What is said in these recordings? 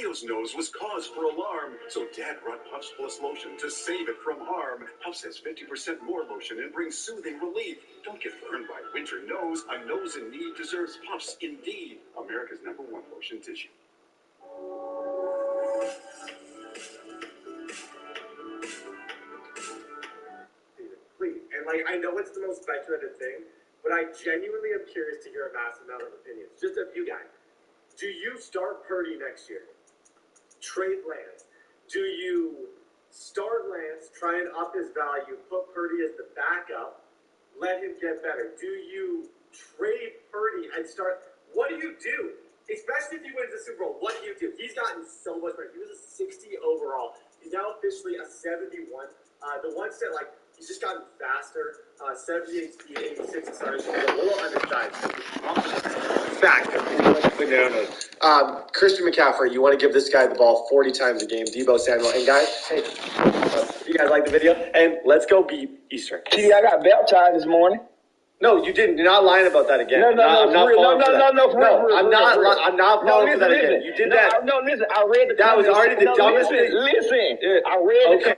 Leo's nose was cause for alarm, so Dad brought Puffs Plus lotion to save it from harm. Puffs has 50% more lotion and brings soothing relief. Don't get burned by winter nose. A nose in need deserves Puffs indeed. America's #1 lotion tissue. Please. And like, I know it's the most speculative thing, but I genuinely am curious to hear a massive amount of opinions. Just a few guys. Do you start Purdy next year? Trade Lance? Do you start Lance, try and up his value, put Purdy as the backup, let him get better? Do you trade Purdy and start? What do you do? Especially if he wins the Super Bowl, what do you do? He's gotten so much better. He was a 60 overall. He's now officially a 71. The one said, like, he's just gotten faster. 78 speed, 86 sorry, a little undersized. Fact. Bananas. Christian McCaffrey, you want to give this guy the ball 40 times a game. Debo Samuel. And guys, hey, you guys like the video? And let's go beat Eastern. See, I got baptized this morning. No, you didn't. You're not lying about that again. I'm not falling for that again. You did that. No, listen. I read the. That was already the dumbest thing. Listen. I read. Okay.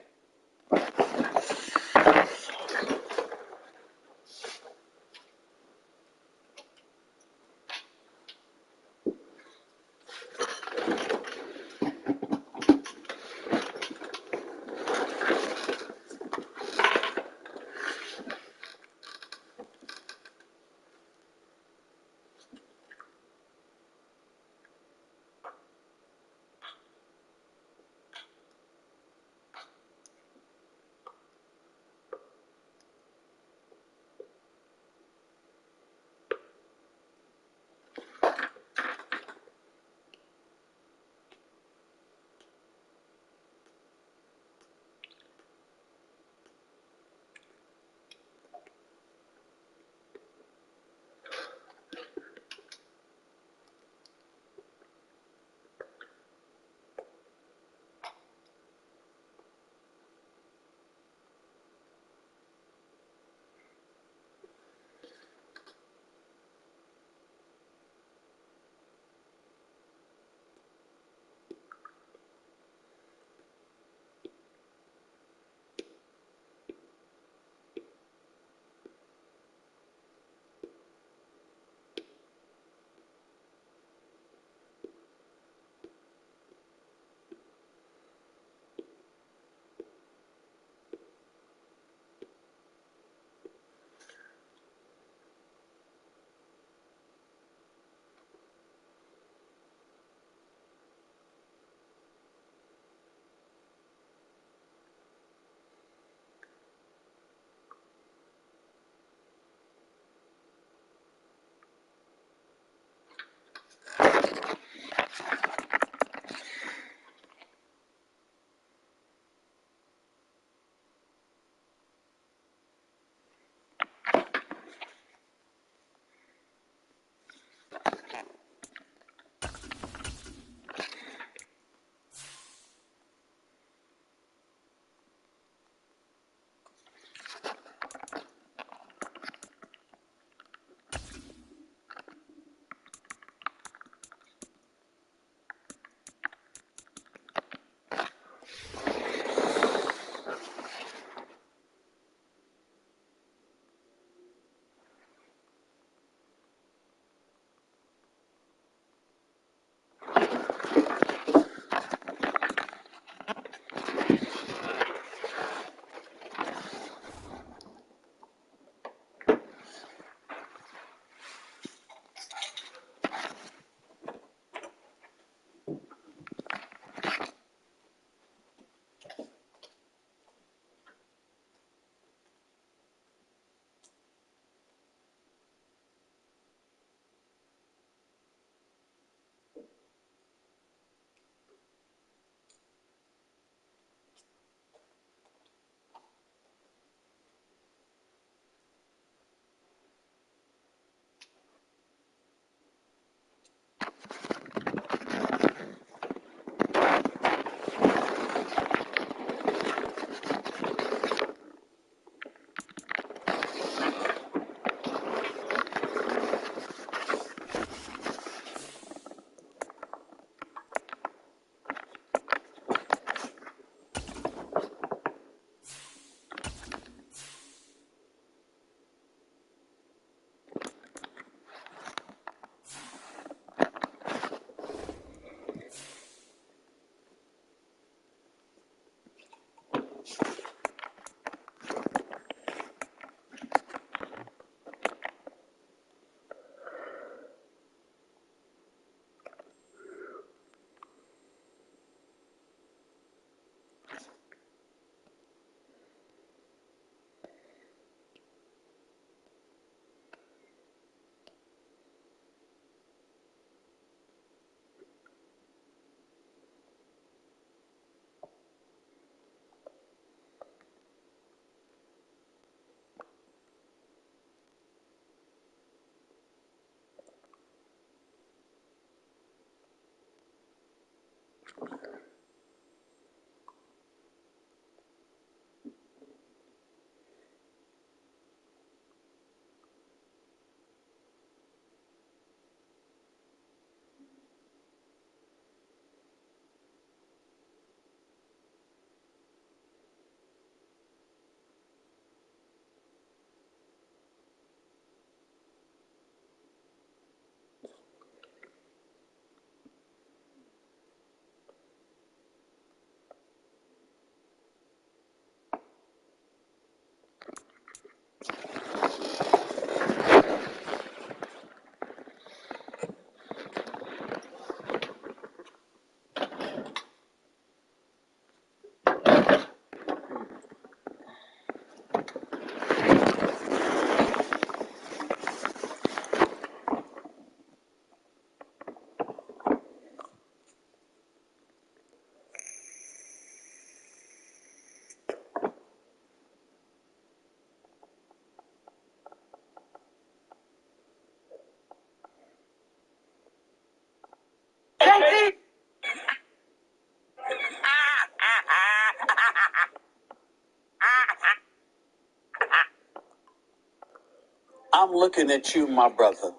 I'm looking at you, my brother,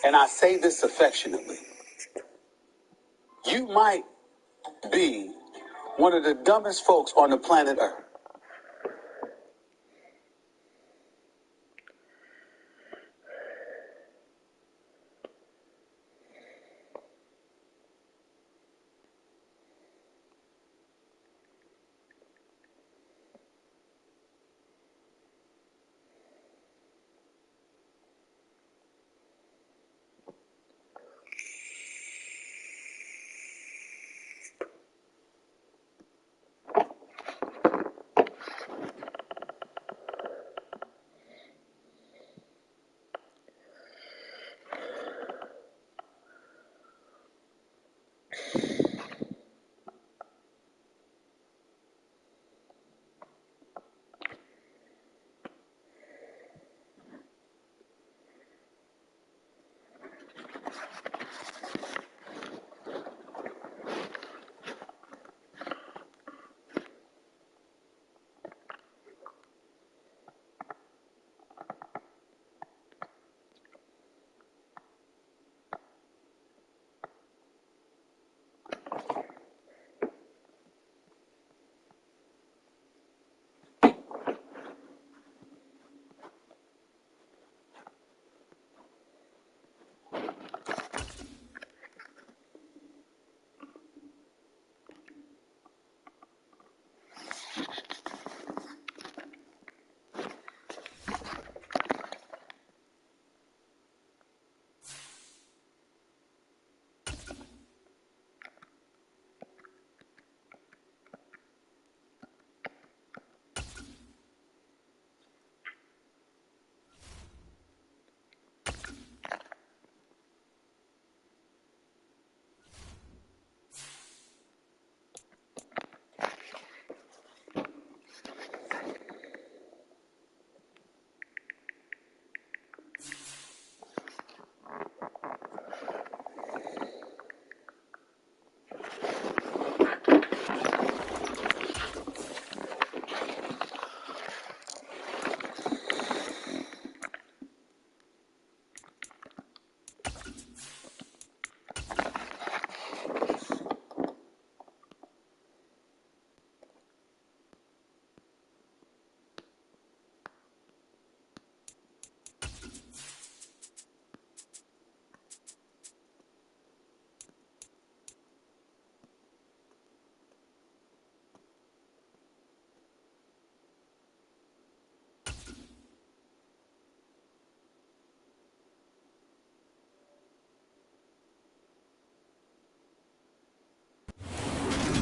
and I say this affectionately. You might be one of the dumbest folks on the planet Earth.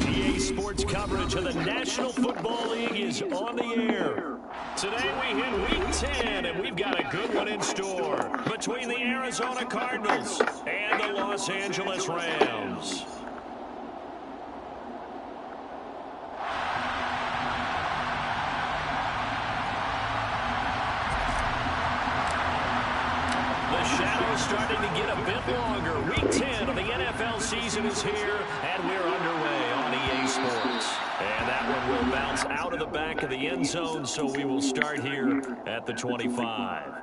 EA Sports coverage of the National Football League is on the air. Today we hit Week 10, and we've got a good one in store between the Arizona Cardinals and the Los Angeles Rams. The shadow's starting to get a bit longer. Week 10 of the NFL season is here, and we're underway on EA Sports. And that one will bounce out of the back of the end zone, so we will start here at the 25.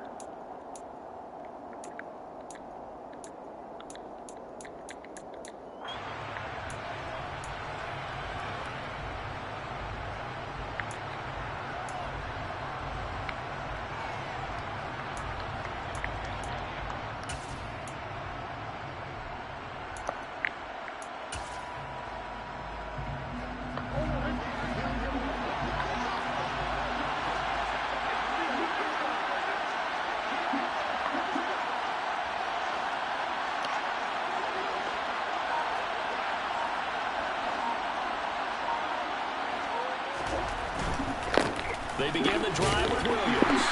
They begin the drive with Williams.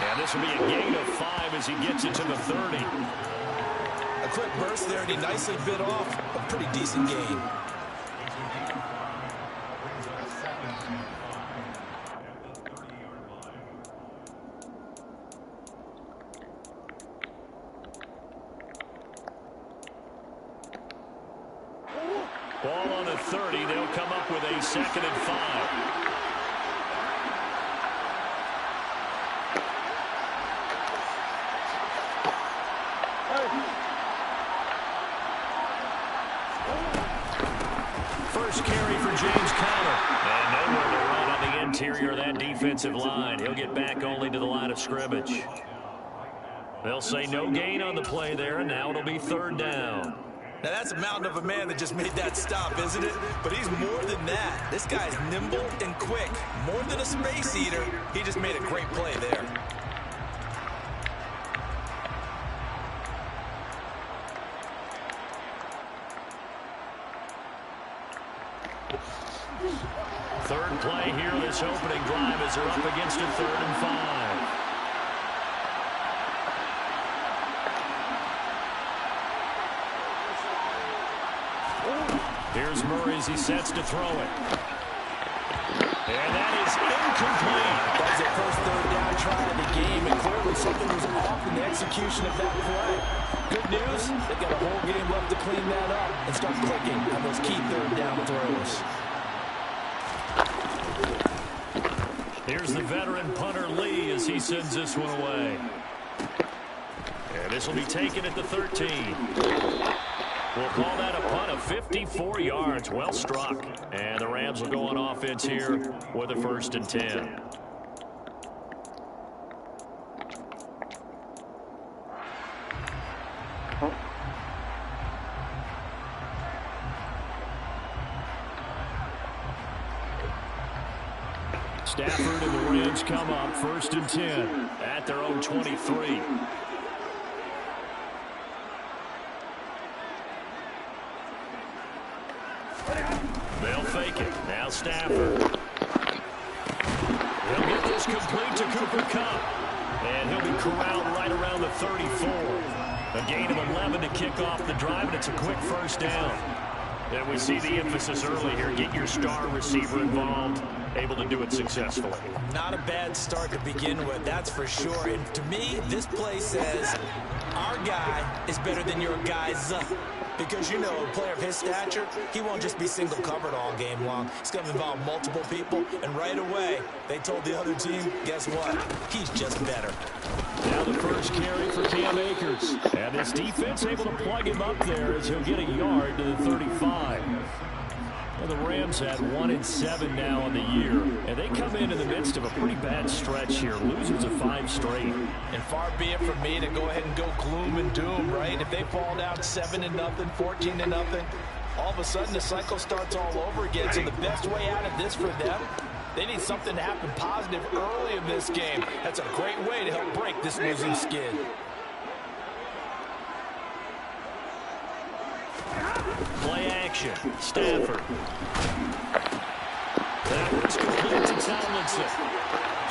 And this will be a gain of 5 as he gets it to the 30. A quick burst there, and he nicely bit off a pretty decent gain. Ball on the 30. They'll come up with a 2nd and 5. first carry for James Conner. And nowhere to run on the interior of that defensive line. He'll get back only to the line of scrimmage. They'll say no gain on the play there, and now it'll be 3rd down. Now, that's a mountain of a man that just made that stop, isn't it? But he's more than that. This guy's nimble and quick. More than a space eater, he just made a great play there. Third play here, this opening drive as they're up against a 3rd and 5. Here's Murray as he sets to throw it. And that is incomplete. That's their first 3rd down try of the game, and clearly something was off in the execution of that play. Good news, they've got a whole game left to clean that up and start clicking on those key 3rd down throws. Here's the veteran punter Lee as he sends this one away. And this will be taken at the 13. We'll call that a punt of 54 yards. Well struck. And the Rams will go on offense here with a 1st and 10. Stafford and the Rams come up 1st and 10 at their own 23. They'll fake it. Now Stafford. He'll get this complete to Cooper Kupp. And he'll be corralled right around the 34. A gain of 11 to kick off the drive, and it's a quick 1st down. And we see the emphasis early here. Get your star receiver involved. Able to do it successfully. Not a bad start to begin with, that's for sure. And to me, this play says our guy is better than your guy's. Because, you know, a player of his stature, he won't just be single covered all game long. It's going to involve multiple people. And right away, they told the other team, guess what? He's just better. Now the first carry for Cam Akers. And this defense able to plug him up there as he'll get a yard to the 35. Well, the Rams had 1-7 now on the year, and they come in the midst of a pretty bad stretch here, losers of 5 straight. And far be it from me to go ahead and go gloom and doom, right? If they fall down 7-0, 14-0, all of a sudden the cycle starts all over again. So the best way out of this for them, they need something to happen positive early in this game. That's a great way to help break this losing skid. Play action. Stafford. That was complete to Tomlinson.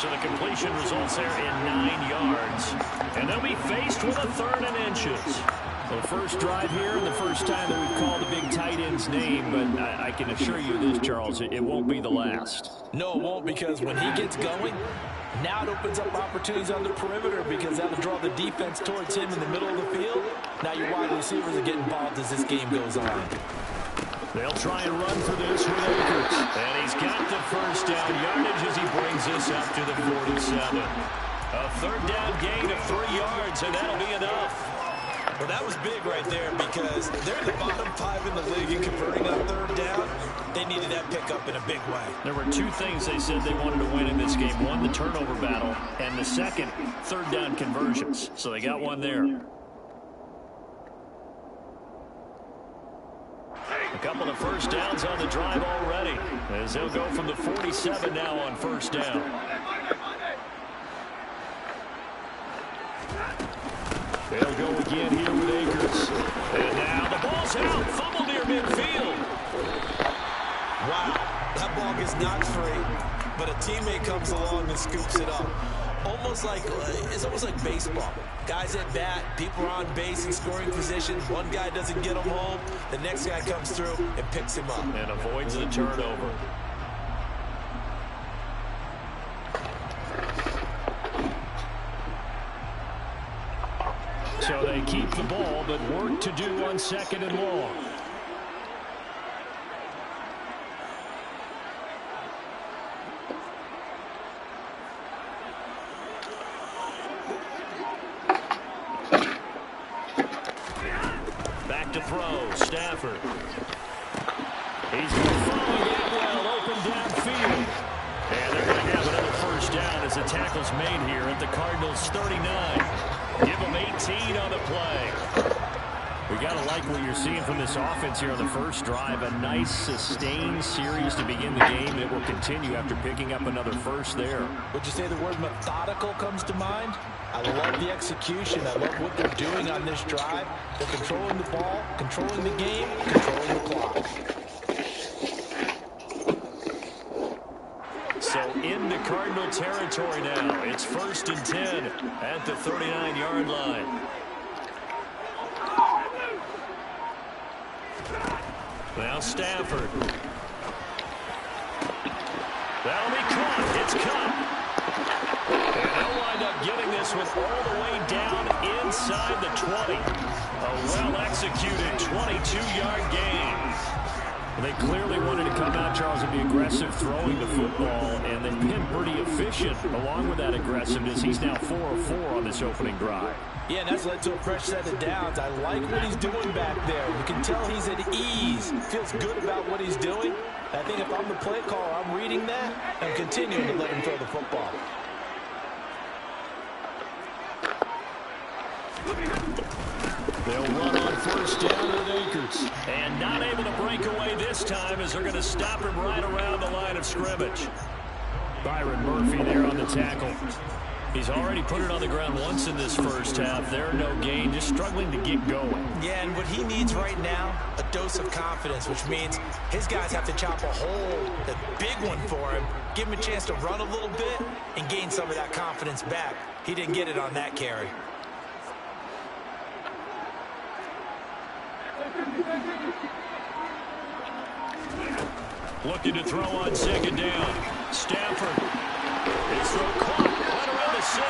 So the completion results there in 9 yards. And they'll be faced with a 3rd and inches. So first drive here, and the first time that we've called the big tight end's name, but I can assure you this, Charles, it won't be the last. No, it won't, because when he gets going, now it opens up opportunities on the perimeter because that'll draw the defense towards him in the middle of the field. Now your wide receivers are getting involved as this game goes on. They'll try and run for this with Akers. And he's got the first down yardage as he brings this up to the 47. A 3rd down gain of 3 yards, and that'll be enough. Well, that was big right there because they're the bottom 5 in the league in converting on 3rd down. They needed that pickup in a big way. There were 2 things they said they wanted to win in this game. One, the turnover battle, and the second, 3rd down conversions. So they got one there. A couple of first downs on the drive already, as they'll go from the 47 now on 1st down. They'll go again here with Akers. And now the ball's out. Fumble near midfield. Wow, that ball gets knocked free, but a teammate comes along and scoops it up. It's almost like baseball. Guys at bat, people are on base in scoring position. One guy doesn't get him home. The next guy comes through and picks him up. And avoids the turnover. So they keep the ball, but work to do on 2nd and long. Back to throw, Stafford. He's going to throw down as the tackle's made here at the Cardinals' 39. Give them 18 on the play. We got to like what you're seeing from this offense here on the first drive. A nice, sustained series to begin the game. It will continue after picking up another first there. Would you say the word methodical comes to mind? I love the execution. I love what they're doing on this drive. They're controlling the ball, controlling the game, controlling the clock. So into Cardinal territory now. It's 1st and 10 at the 39-yard line. Now Stafford. That'll be caught. It's caught. And they'll wind up getting this one all the way down inside the 20. A well-executed 22-yard gain. They clearly wanted to come out, Charles, and be aggressive throwing the football, and they've been pretty efficient along with that aggressiveness. He's now 4 of 4 on this opening drive. Yeah, and that's led to a fresh set of downs. I like what he's doing back there. You can tell he's at ease. Feels good about what he's doing. I think if I'm the play caller, I'm reading that and continuing to let him throw the football. They'll run on 1st down with Akers. And not able to break away this time as they're going to stop him right around the line of scrimmage. Byron Murphy there on the tackle. He's already put it on the ground once in this first half. There, no gain, just struggling to get going. Yeah, and what he needs right now, a dose of confidence, which means his guys have to chop a hole, a big one for him, give him a chance to run a little bit and gain some of that confidence back. He didn't get it on that carry. Looking to throw on 2nd down. Stafford. His throw caught right around the 6.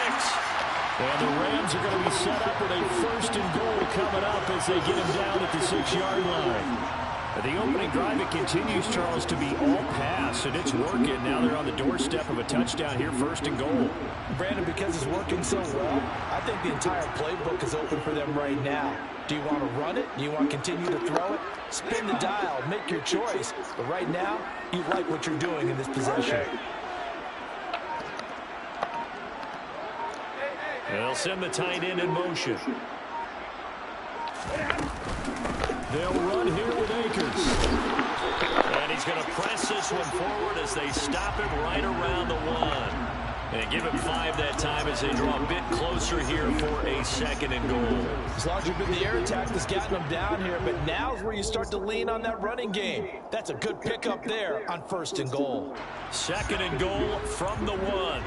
And the Rams are going to be set up with a 1st and goal coming up as they get him down at the 6-yard line. The opening drive, it continues, Charles, to be all pass, and it's working. Now they're on the doorstep of a touchdown here, 1st and goal. Brandon, because it's working so well, I think the entire playbook is open for them right now. Do you want to run it? Do you want to continue to throw it? Spin the dial, make your choice. But right now, you like what you're doing in this possession. They'll send the tight end in motion. They'll run here with Akers. And he's going to press this one forward as they stop him right around the 1. And give him 5 that time as they draw a bit closer here for a 2nd and goal. It's largely been the air attack that's gotten them down here, but now's where you start to lean on that running game. That's a good pickup there on 1st and goal. 2nd and goal from the 1.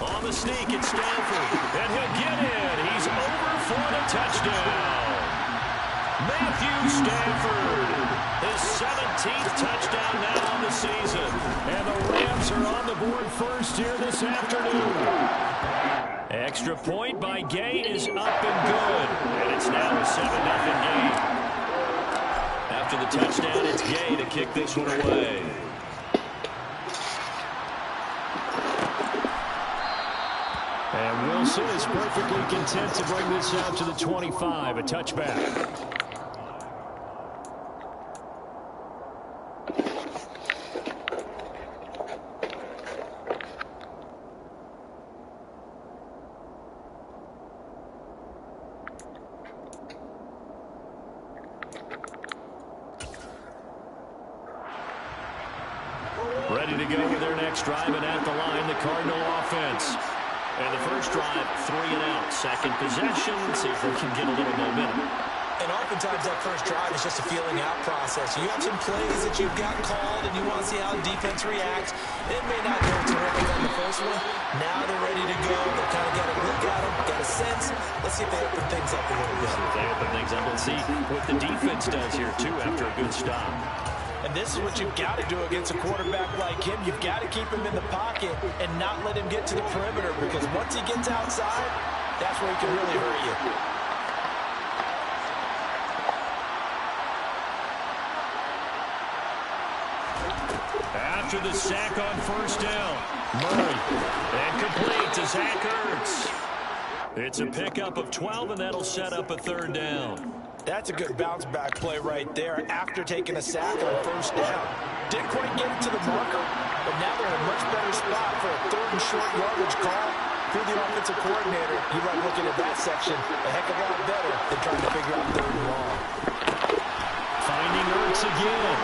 On the sneak, it's Stafford. And he'll get in. He's over for the touchdown. Matthew Stafford. His 17th touchdown now on the season. And the Rams are on the board first here this afternoon. Extra point by Gay is up and good. And it's now a 7-0 game. After the touchdown, it's Gay to kick this one away. And Wilson is perfectly content to bring this out to the 25, a touchback. Ready to go with their next drive, and at the line, the Cardinal offense. And the first drive, 3 and out. Second possession, see if they can get a little momentum. And oftentimes that first drive is just a feeling out process. You have some plays that you've got called and you want to see how the defense reacts. It may not go terrific on the first one. Now they're ready to go. They've kind of got a look at them, got a sense. Let's see if they open things up a little bit. See if they open things up. Let's see what the defense does here, too, after a good stop. And this is what you've got to do against a quarterback like him. You've got to keep him in the pocket and not let him get to the perimeter, because once he gets outside, that's where he can really hurt you. After the sack on first down, Murray, and complete to Zach Ertz. It's a pickup of 12, and that'll set up a third down. That's a good bounce-back play right there after taking a sack on first down. Didn't quite get it to the marker, but now they're in a much better spot for a third and short yardage call. Through the offensive coordinator, you like looking at that section a heck of a lot better than trying to figure out third and long. Finding Ertz again.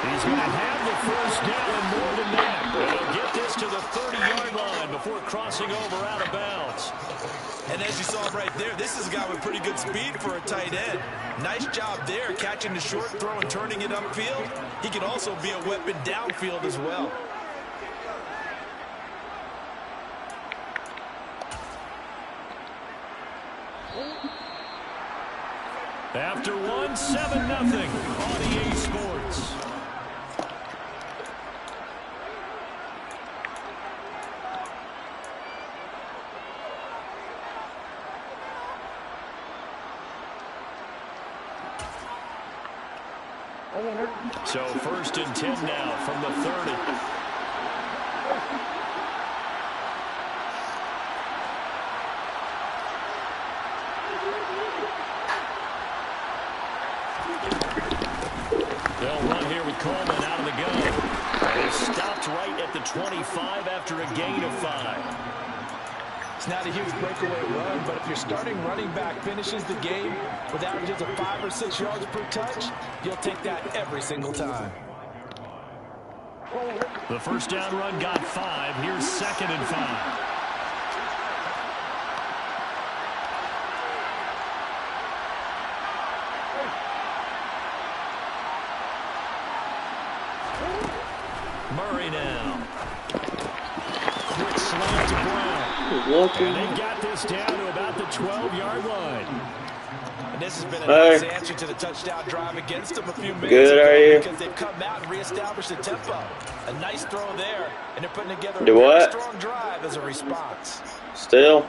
He's going to have the first down and more than that. He'll get this to the 30-yard line before crossing over out of bounds. And as you saw right there, this is a guy with pretty good speed for a tight end. Nice job there, catching the short throw and turning it upfield. He can also be a weapon downfield as well. After one, 7-0 on EA Sports. So 1st and 10 now from the 30. They'll run here with Coleman out of the gun. They stopped right at the 25 after a gain of 5. It's not a huge breakaway run, but if your starting running back finishes the game with averages of 5 or 6 yards per touch, you'll take that every single time. The first down run got 5. Here's 2nd and 5. Murray now. Quick slant to Brown. And they got this down to about the 12-yard line. And this has been a nice answer to the touchdown drive against them a few minutes Good, ago are you? because they've come out and reestablished the tempo. A nice throw there, and they're putting together a Do very what? strong drive as a response. Still.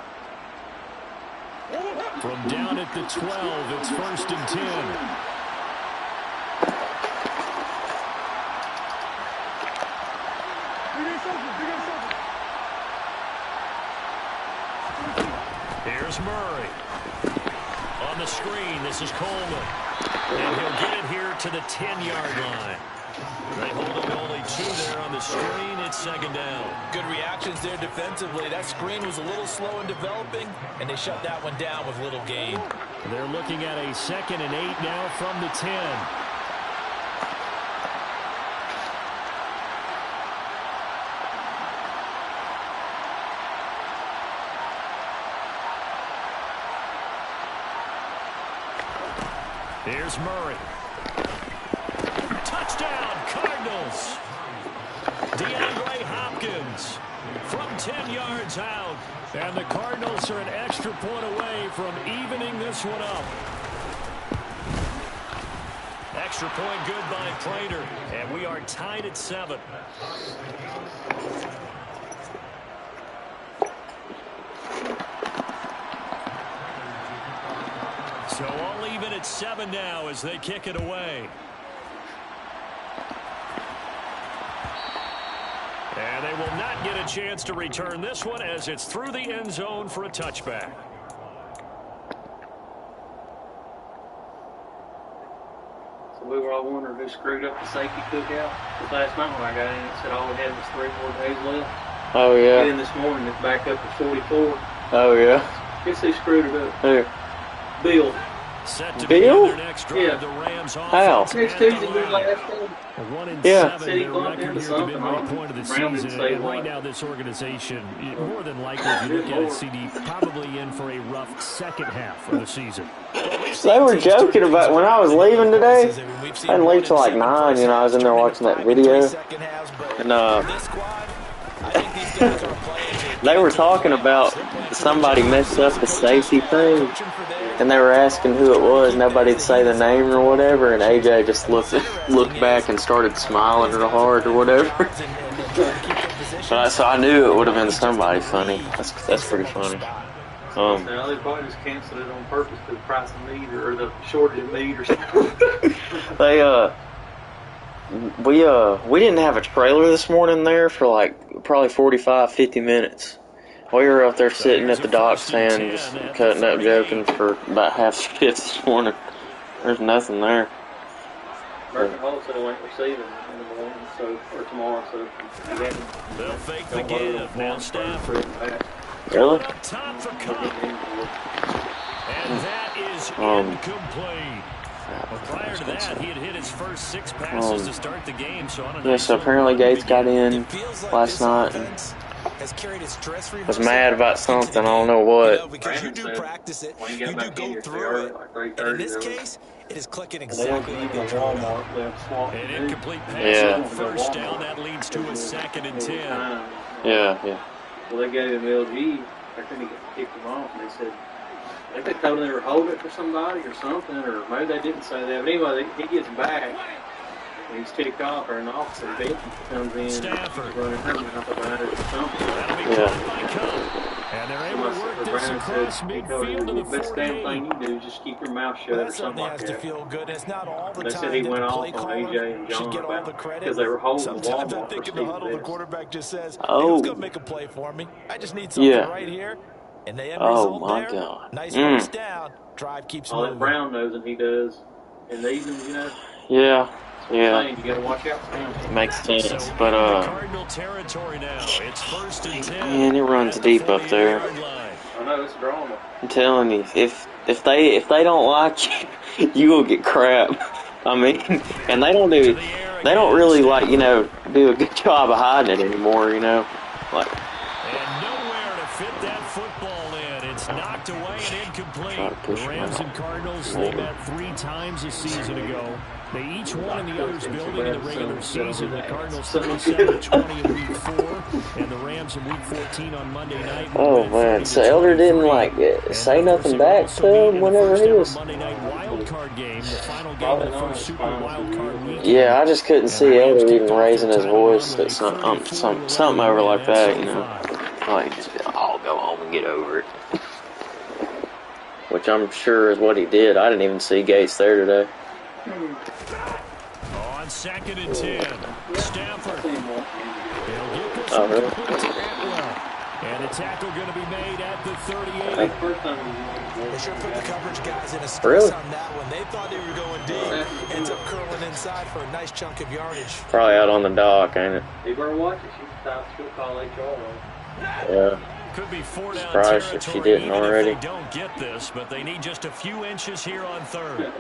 From down at the 12, it's 1st and 10. Here's Murray. On the screen, this is Coleman. And he'll get it here to the 10-yard line. They hold him to only 2 there on the screen. It's 2nd down. Good reactions there defensively. That screen was a little slow in developing, and they shut that one down with little gain. They're looking at a 2nd and 8 now from the 10. Here's Murray. Touchdown, Cardinals. DeAndre Hopkins from 10 yards out. And the Cardinals are an extra point away from evening this one up. Extra point good by Prater. And we are tied at 7. So all even at 7 now as they kick it away. And they will not get a chance to return this one as it's through the end zone for a touchback. So we were all wondering who screwed up the safety cookout. Because last night when I got in, it said all we had was 3 more days left. Oh, yeah. Then this morning, it's back up to 44. Oh, yeah. Guess who screwed it up? Who? Bill. Set to Bill? begin their next drive. Yeah. The Rams How? offense Next at the Tuesday, their line. last game. 1-7, Yeah. Said he their bumped record into here at the something midway on point of the Brown didn't season. say And right what. now, this organization, more than likely, if you look at it, CD, probably in for a rough second half of the season. They were joking about when I was leaving today. I didn't leave till like 9, you know, I was in there watching that video. And they were talking about somebody messed up the safety thing. And they were asking who it was. Nobody'd say the name or whatever. And AJ just looked back and started smiling real hard or whatever. So I knew it would have been somebody funny. That's pretty funny. Now they probably just canceled it on purpose for the price of meat or the shortage of meat or something. We didn't have a trailer this morning there for like probably 45, 50 minutes. We were up there sitting at the dock stand, just cutting up, joking for about half shift this morning. There's nothing there. Burton Hall said he went receiving in the morning, or tomorrow, so he hadn't. They'll fake the give. Now Stafford. Really? Up top for Cobb. And that is incomplete. Well, prior to that, he had hit his first 6 passes to start the game. So apparently Gates got in last night and was mad about something. I don't know what. Because you do practice it, you do go through it. And in this case, it is clicking exactly like they told him. An incomplete pass on first down. That leads to a 2nd and 10. Yeah. Well, they gave him LG. I think he kicked him off, and they said, I think they told him they were holding it for somebody or something, or maybe they didn't say that. But anyway, he gets back, and he's ticked off, or an officer, Becky, comes in, Stafford running her mouth about it or something. That'll be caught by Cobb. And they're able to work this across midfield to the 48. The best damn thing you do is just keep your mouth shut or something like that. Has to feel good. It's not all the They time said he went that the off play on caller AJ and should John get all the about credit. because they were holding Sometimes I Walmart think for in the huddle, the Steve quarterback just says, Oh. who's going to make a play for me? I just need something right here. And the end result my there, God. nice first down. Drive keeps all that moving. Brown knows and he does. And they even, Yeah. you got to watch out for him. Makes sense. So But Cardinal territory now. It's 1st and 10. man, it runs deep up there. I know it's drama. I'm telling you, if they don't like you, you will get crap. I mean, and they don't really do a good job of hiding it anymore. Like. And nowhere to fit that football in. It's knocked away and incomplete. The Rams and Cardinals, they met 3 times a season ago. They each won in the other's building in the regular season. The Cardinals 37-20 in Week 4, and the Rams in Week 14 on Monday night. Oh man, so Elder didn't say nothing back to him whenever he was. Monday night wild card game, the final game of the first Super Wild Card weekend. Yeah, I just couldn't see Elder even raising his voice at something over like that. Like I'll go home and get over it. Which I'm sure is what he did. I didn't even see Gates there today. On 2nd and 10, Stafford. Really? And a tackle going to be made at the 38. They sure put the coverage guys in a stress on that one. They thought they were going deep. Ends up curling inside for a nice chunk of yardage. Probably out on the dock, ain't it? You better watch it. She'll call HR. Yeah. Could be 4 down Surprised if she didn't already. If they don't get this, but they need just a few inches here on 3rd.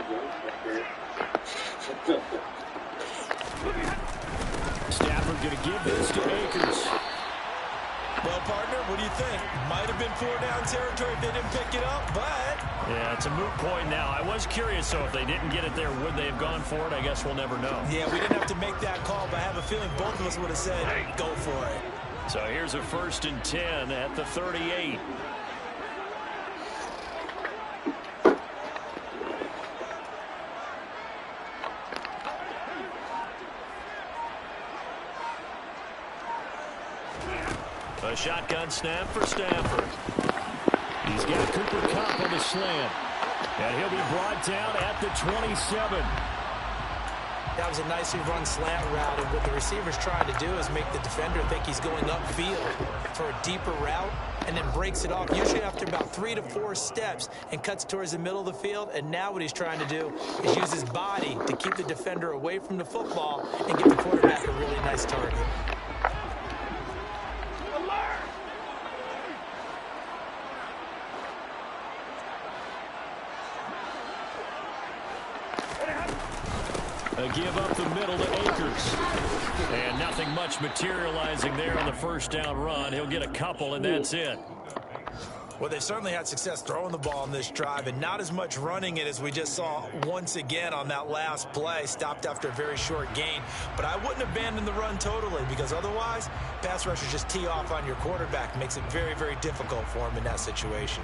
Stafford going to give this to Akers. Well, partner, what do you think? Might have been 4 down territory if they didn't pick it up, but... Yeah, it's a moot point now. I was curious, so if they didn't get it there, would they have gone for it? I guess we'll never know. Yeah, we didn't have to make that call, but I have a feeling both of us would have said, go for it. So here's a 1st and 10 at the 38. A shotgun snap for Stafford. He's got Cooper Kupp on the slant. And he'll be brought down at the 27. That was a nicely run slant route, and what the receiver's trying to do is make the defender think he's going upfield for a deeper route, and then breaks it off, usually after about 3 to 4 steps, and cuts towards the middle of the field. And now what he's trying to do is use his body to keep the defender away from the football and give the quarterback a really nice target. A give up the middle to Akers. And nothing much materializing there on the 1st down run. He'll get a couple, and that's it. Well, they've certainly had success throwing the ball on this drive, and not as much running it as we just saw once again on that last play. Stopped after a very short gain. But I wouldn't abandon the run totally, because otherwise, pass rushers just tee off on your quarterback. Makes it very, very difficult for him in that situation.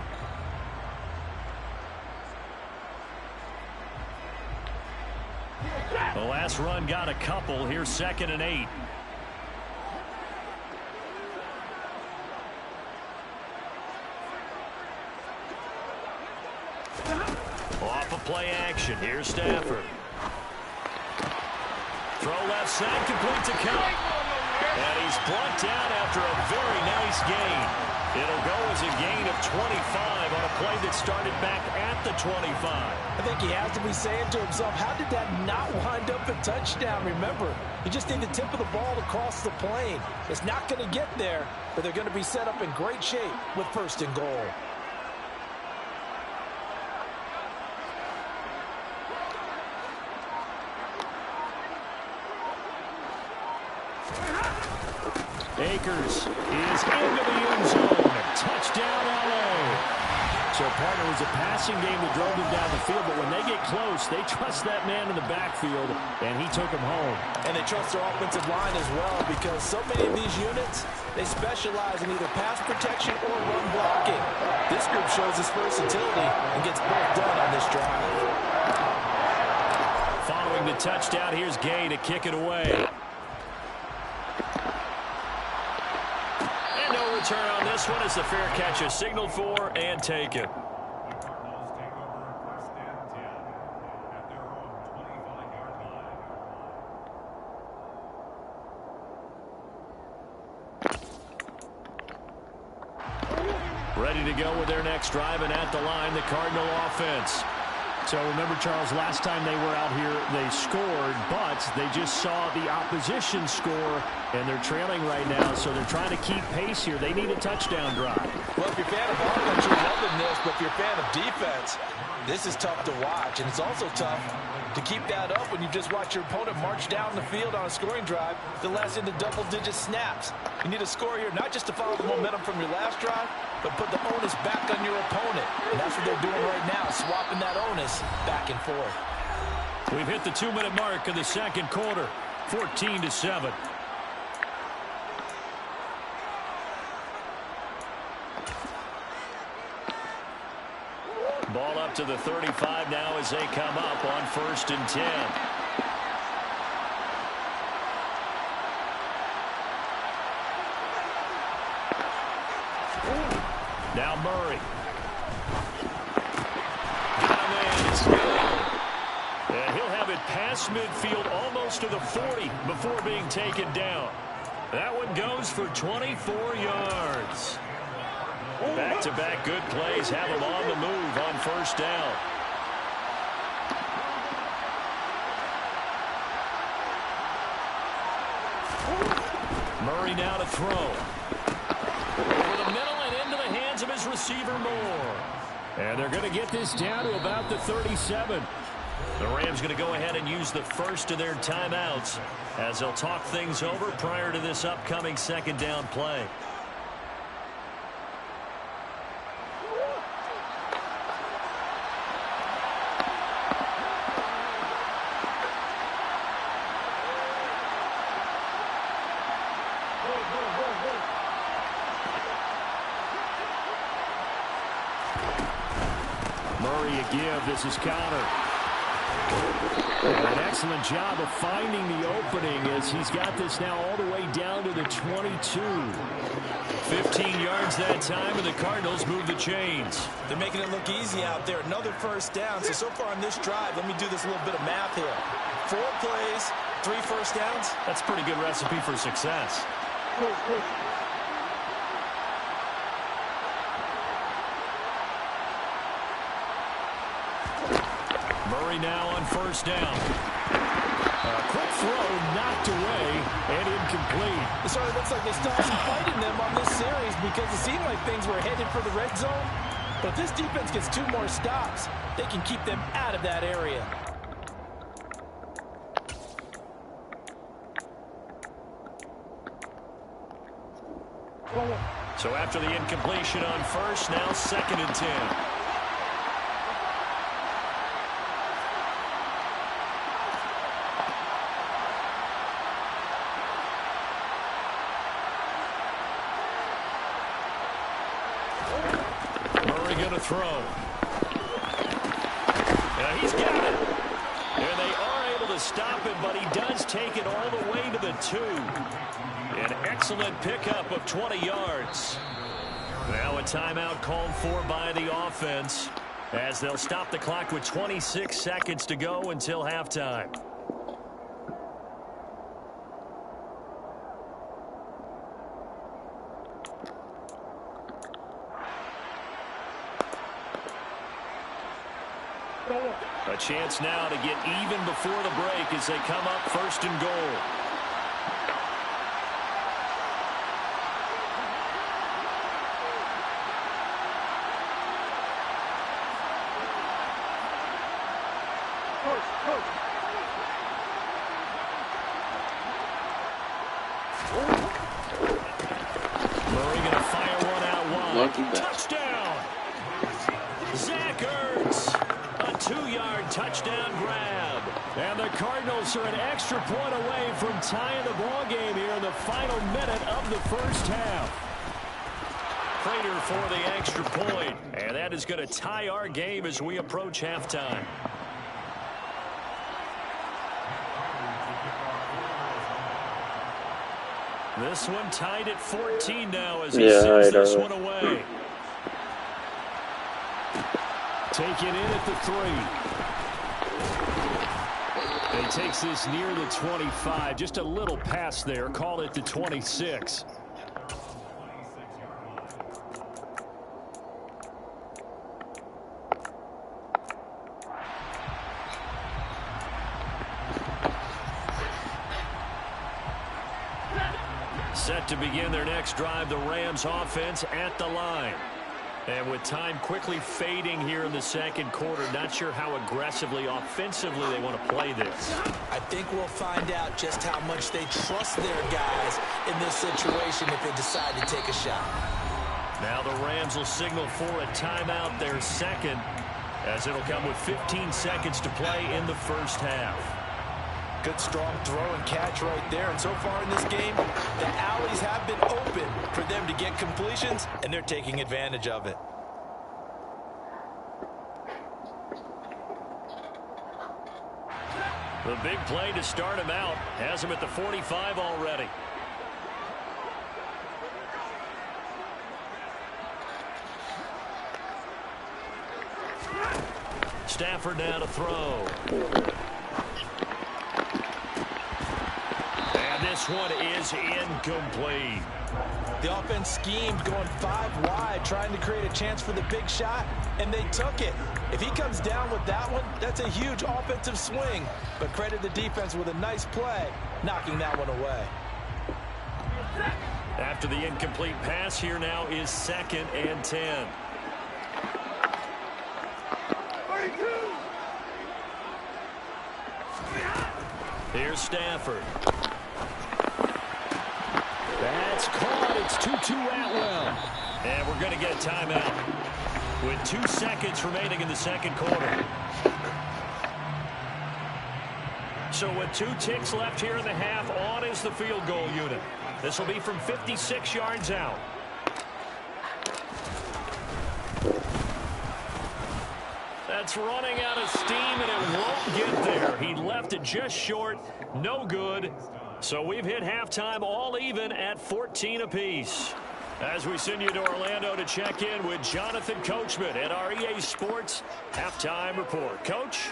The last run got a couple. Here's 2nd and 8. Off of play action. Here's Stafford. Throw left side, complete to Kupp. And he's brought down after a very nice gain. It'll go as a gain of 25 on a play that started back at the 25. I think he has to be saying to himself, how did that not wind up a touchdown? Remember, you just need the tip of the ball to cross the plane. It's not going to get there, but they're going to be set up in great shape with 1st and goal. Akers is into the end zone. Touchdown, L.A. So, partner, it was a passing game that drove them down the field, but when they get close, they trust that man in the backfield, and he took him home. And they trust their offensive line as well, because so many of these units, they specialize in either pass protection or run blocking. This group shows its versatility and gets both done on this drive. Following the touchdown, here's Gay to kick it away. Return on this one as the fair catch is signaled for and taken. Ready to go with their next drive, and at the line, the Cardinal offense. So remember, Charles, last time they were out here, they scored, but they just saw the opposition score, and they're trailing right now, so they're trying to keep pace here. They need a touchdown drive. Well, if you're a fan of offense, you're loving this, but if you're a fan of defense, this is tough to watch, and it's also tough to keep that up when you just watch your opponent march down the field on a scoring drive that lasts into double-digit snaps. You need a score here, not just to follow the momentum from your last drive, but put the onus back on your opponent. And that's what they're doing right now, swapping that onus back and forth. We've hit the 2-minute mark of the second quarter, 14-7. Ball up to the 35 now as they come up on 1st and 10. Now Murray. And he'll have it past midfield almost to the 40 before being taken down. That one goes for 24 yards. Back-to-back good plays have him on the move on 1st down. Murray now to throw. Over the middle and into the hands of his receiver Moore. And they're going to get this down to about the 37. The Rams going to go ahead and use the first of their timeouts as they'll talk things over prior to this upcoming 2nd down play. Murray a give. This is Connor. An excellent job of finding the opening as he's got this now all the way down to the 22. 15 yards that time, and the Cardinals move the chains. They're making it look easy out there. Another 1st down. So far on this drive, let me do this little bit of math here. 4 plays, 3 1st downs. That's a pretty good recipe for success. Murray now on 1st down. A quick throw knocked away and incomplete. It sort of looks like they still have some fight in them on this series because it seemed like things were headed for the red zone. But if this defense gets 2 more stops, they can keep them out of that area. So after the incompletion on 1st, now 2nd and 10. Throw. He's got it. And they are able to stop it, but he does take it all the way to the 2. An excellent pickup of 20 yards. Now a timeout called for by the offense as they'll stop the clock with 26 seconds to go until halftime. chance now to get even before the break as they come up 1st and goal. Murray going to fire one out wide. Lucky bastard. Touchdown! Zach Ertz, a 2-yard touchdown grab. And the Cardinals are an extra point away from tying the ball game here in the final minute of the first half. Prater for the extra point. And that is going to tie our game as we approach halftime. This one tied at 14 now as he sends this one away. Taken in at the 3. He takes this near the 25. Just a little pass there. Call it the 26. Set to begin their next drive, the Rams offense at the line. And with time quickly fading here in the second quarter, not sure how aggressively, offensively they want to play this. I think we'll find out just how much they trust their guys in this situation if they decide to take a shot. Now the Rams will signal for a timeout, their second, as it'll come with 15 seconds to play in the first half. Good strong throw and catch right there. And so far in this game, the alleys have been open for them to get completions, and they're taking advantage of it. The big play to start him out has him at the 45 already. Stafford now to throw. This one is incomplete. The offense schemed going 5 wide, trying to create a chance for the big shot, and they took it. If he comes down with that one, that's a huge offensive swing. But credit the defense with a nice play, knocking that one away. After the incomplete pass, here now is 2nd and 10. Here's Stafford. That's caught. It's 2-2 Atwell. And we're going to get a timeout with 2 seconds remaining in the second quarter. So with 2 ticks left here in the half, on is the field goal unit. This will be from 56 yards out. That's running out of steam, and it won't get there. He left it just short. No good. So we've hit halftime all even at 14 apiece. As we send you to Orlando to check in with Jonathan Coachman at our EA Sports Halftime Report. Coach?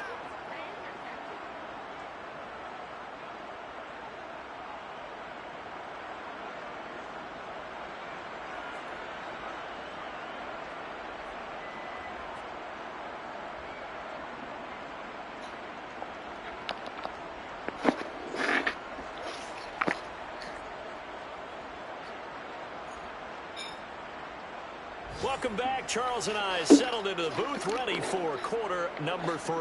Welcome back. Charles and I settled into the booth, ready for quarter number 3.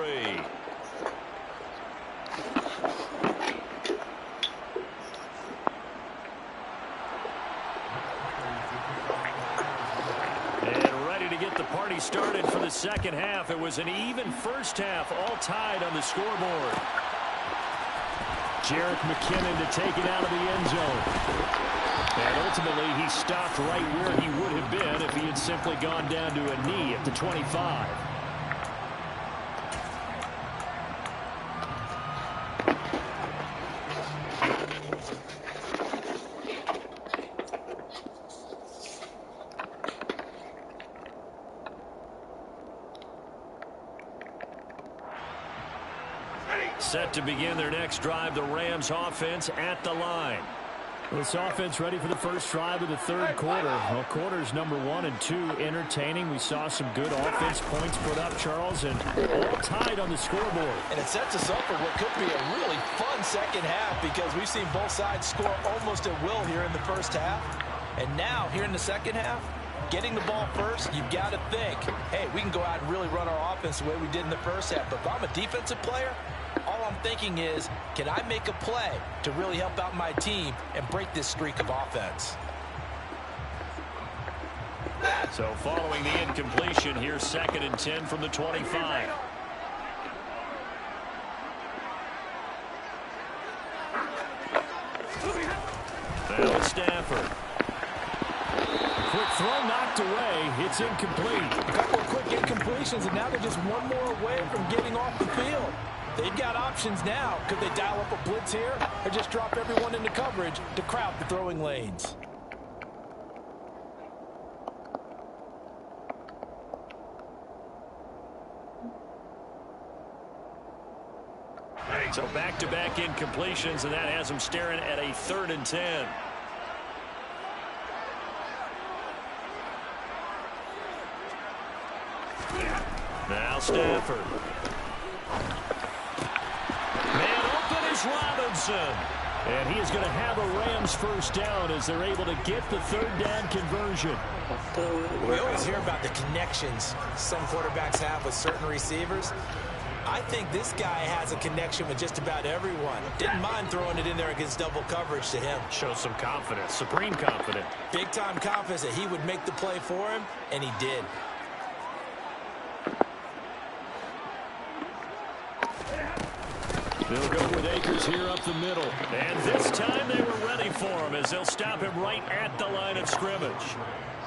And ready to get the party started for the second half. It was an even first half, all tied on the scoreboard. Jerick McKinnon to take it out of the end zone. And ultimately, he stopped right where he would have been if he had simply gone down to a knee at the 25. Set to begin their next drive, the Rams offense at the line. This offense ready for the first drive of the third quarter. Well, quarters number 1 and 2 entertaining. We saw some good offense points put up, Charles, and all tied on the scoreboard. And it sets us up for what could be a really fun second half because we've seen both sides score almost at will here in the first half. And now, here in the second half, getting the ball first, you've got to think, hey, we can go out and really run our offense the way we did in the first half. But if I'm a defensive player, all I'm thinking is, can I make a play to really help out my team and break this streak of offense? So following the incompletion, here's 2nd and 10 from the 25. Now Stafford. Quick throw knocked away. It's incomplete. A couple of quick incompletions, and now they're just one more away from getting off the field. They've got options now. Could they dial up a blitz here or just drop everyone into coverage to crowd the throwing lanes? So back-to-back incompletions, and that has them staring at a 3rd and 10. Now Stafford. Man open is Robinson. And he is going to have a Rams first down as they're able to get the 3rd down conversion. We always hear about the connections some quarterbacks have with certain receivers. I think this guy has a connection with just about everyone. Didn't mind throwing it in there against double coverage to him. Shows some confidence, supreme confidence. Big-time confidence that he would make the play for him, and he did. They'll go with Akers here up the middle. And this time they were ready for him as they'll stop him right at the line of scrimmage.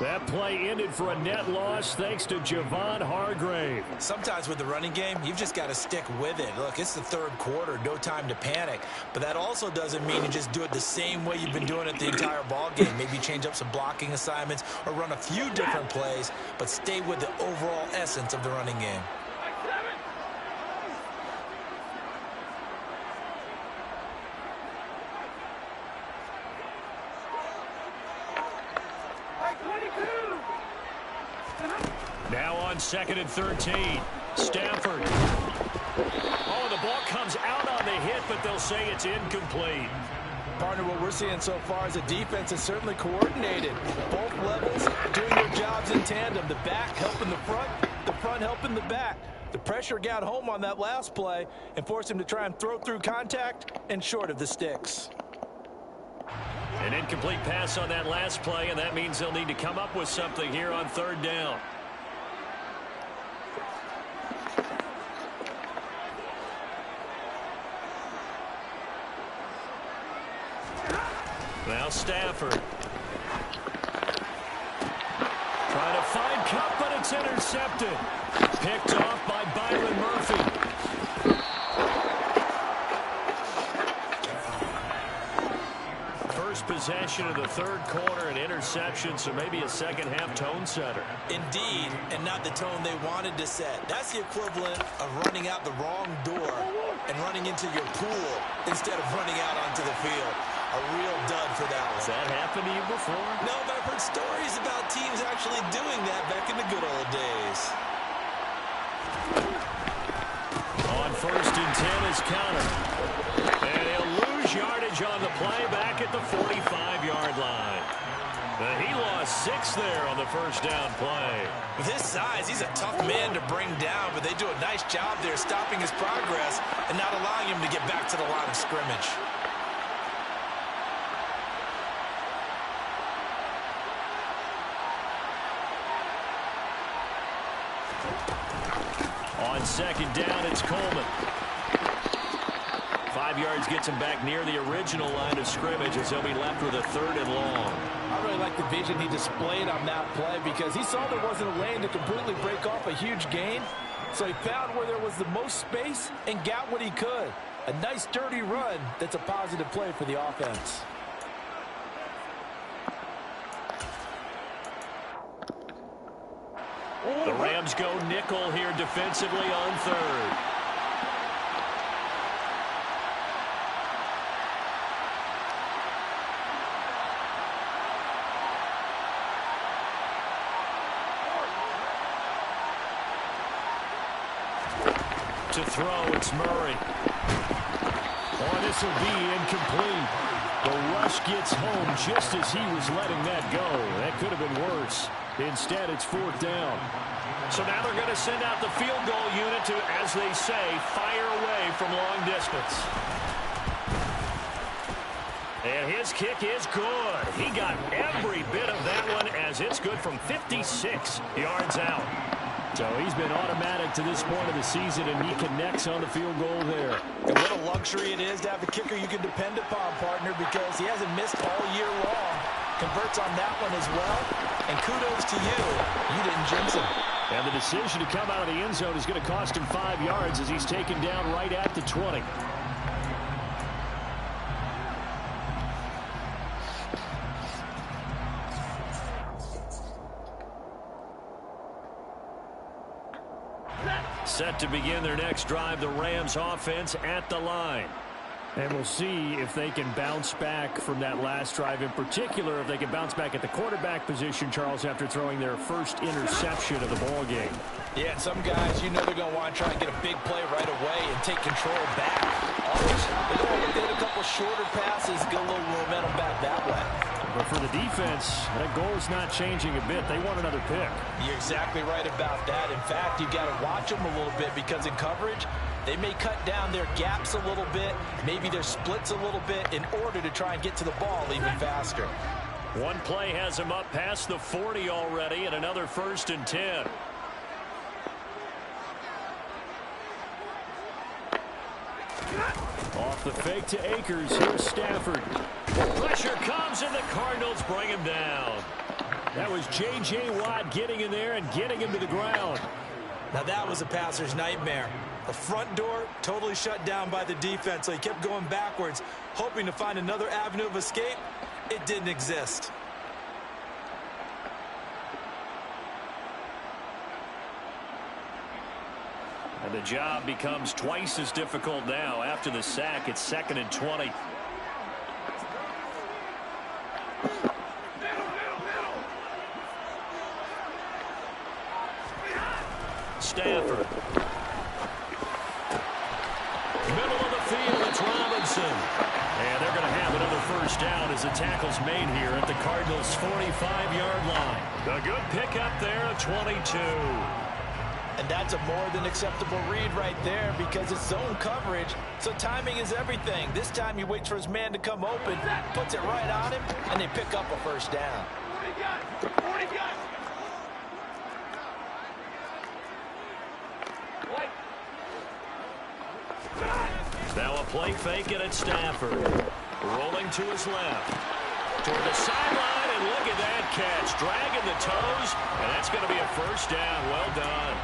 That play ended for a net loss thanks to Javon Hargrave. Sometimes with the running game, you've just got to stick with it. Look, it's the 3rd quarter, no time to panic. But that also doesn't mean you just do it the same way you've been doing it the entire ball game. Maybe change up some blocking assignments or run a few different plays, but stay with the overall essence of the running game. Now on 2nd and 13. Stafford. Oh, the ball comes out on the hit, but they'll say it's incomplete. Partner, what we're seeing so far is the defense is certainly coordinated. Both levels doing their jobs in tandem. The back helping the front helping the back. The pressure got home on that last play and forced him to try and throw through contact and short of the sticks. An incomplete pass on that last play, and that means they'll need to come up with something here on 3rd down. Now Stafford. Trying to find Kupp, but it's intercepted. Picked off by Byron Murphy. First possession of the 3rd quarter, an interception, so maybe a second-half tone setter. Indeed, and not the tone they wanted to set. That's the equivalent of running out the wrong door and running into your pool instead of running out onto the field. A real dud for that one. Has that happened to you before? No, but I've heard stories about teams actually doing that back in the good old days. On 1st and 10 is Conner. And he'll lose yardage on the play back at the 45-yard line. But he lost 6 there on the first down play. With his size, he's a tough man to bring down, but they do a nice job there stopping his progress and not allowing him to get back to the line of scrimmage. On 2nd down, it's Coleman. 5 yards gets him back near the original line of scrimmage as he'll be left with a 3rd and long. I really like the vision he displayed on that play because he saw there wasn't a lane to completely break off a huge gain. So he found where there was the most space and got what he could. A nice dirty run that's a positive play for the offense. The Rams go nickel here defensively on 3rd. To throw, it's Murray. Oh, this will be incomplete. The rush gets home just as he was letting that go. That could have been worse. Instead, it's 4th down. So now they're going to send out the field goal unit to, as they say, fire away from long distance. And his kick is good. He got every bit of that one as it's good from 56 yards out. So he's been automatic to this point of the season, and he connects on the field goal there. And what a luxury it is to have a kicker you can depend upon, partner, because he hasn't missed all year long. Converts on that one as well. And kudos to you. You didn't jinx him. And the decision to come out of the end zone is going to cost him 5 yards as he's taken down right at the 20. Set to begin their next drive, the Rams offense at the line. And we'll see if they can bounce back from that last drive. In particular, if they can bounce back at the quarterback position, Charles, after throwing their first interception of the ball game. Yeah, and some guys, you know they're going to want to try and get a big play right away and take control back. Others, they're going to get a couple shorter passes, get a little momentum back that way. But for the defense, that goal is not changing a bit. They want another pick. You're exactly right about that. In fact, you've got to watch them a little bit because in coverage, they may cut down their gaps a little bit, maybe their splits a little bit in order to try and get to the ball even faster. One play has him up past the 40 already, and another 1st and 10. Off the fake to Akers. Here's Stafford. Pressure comes, and the Cardinals bring him down. That was J.J. Watt getting in there and getting him to the ground. Now that was a passer's nightmare. The front door totally shut down by the defense, so he kept going backwards, hoping to find another avenue of escape. It didn't exist. And the job becomes twice as difficult now. After the sack, it's 2nd and 20. Stafford. Middle of the field, it's Robinson. And they're going to have another 1st down as the tackle's made here at the Cardinals' 45-yard line. A good pickup there at 22. And that's a more than acceptable read right there because it's zone coverage, so timing is everything. This time he waits for his man to come open, puts it right on him, and they pick up a 1st down. Now a play fake it at Stafford. Rolling to his left. Toward the sideline, and look at that catch. Dragging the toes, and that's going to be a 1st down. Well done.